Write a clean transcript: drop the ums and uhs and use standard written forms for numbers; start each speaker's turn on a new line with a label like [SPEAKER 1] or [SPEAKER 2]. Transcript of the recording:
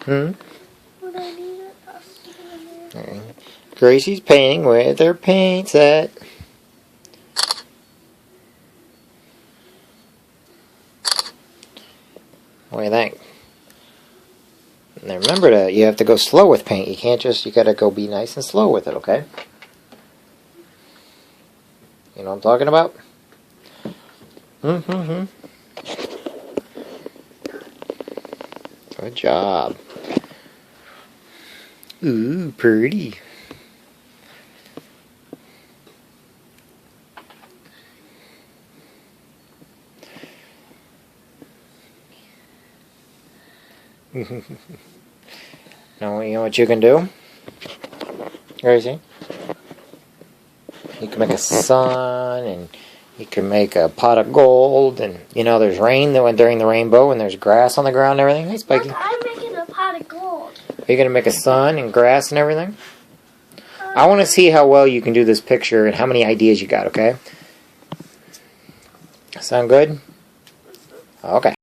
[SPEAKER 1] Hmm?
[SPEAKER 2] Would I need it? I'll stick it in there.
[SPEAKER 1] Gracie's painting with her paint set. What do you think? Now remember you have to go slow with paint. You can't just, you gotta go be nice and slow with it, okay? You know what I'm talking about? Mm-hmm. Good job. Ooh, pretty. Now, you know what you can do? Gracie? You can make a sun, and you can make a pot of gold, and you know there's rain that went during the rainbow, and there's grass on the ground and everything. Hey, Spiky.
[SPEAKER 2] Look, I'm making a pot of gold.
[SPEAKER 1] Are you going to make a sun and grass and everything? I want to see how well you can do this picture and how many ideas you got, okay? Sound good? Okay.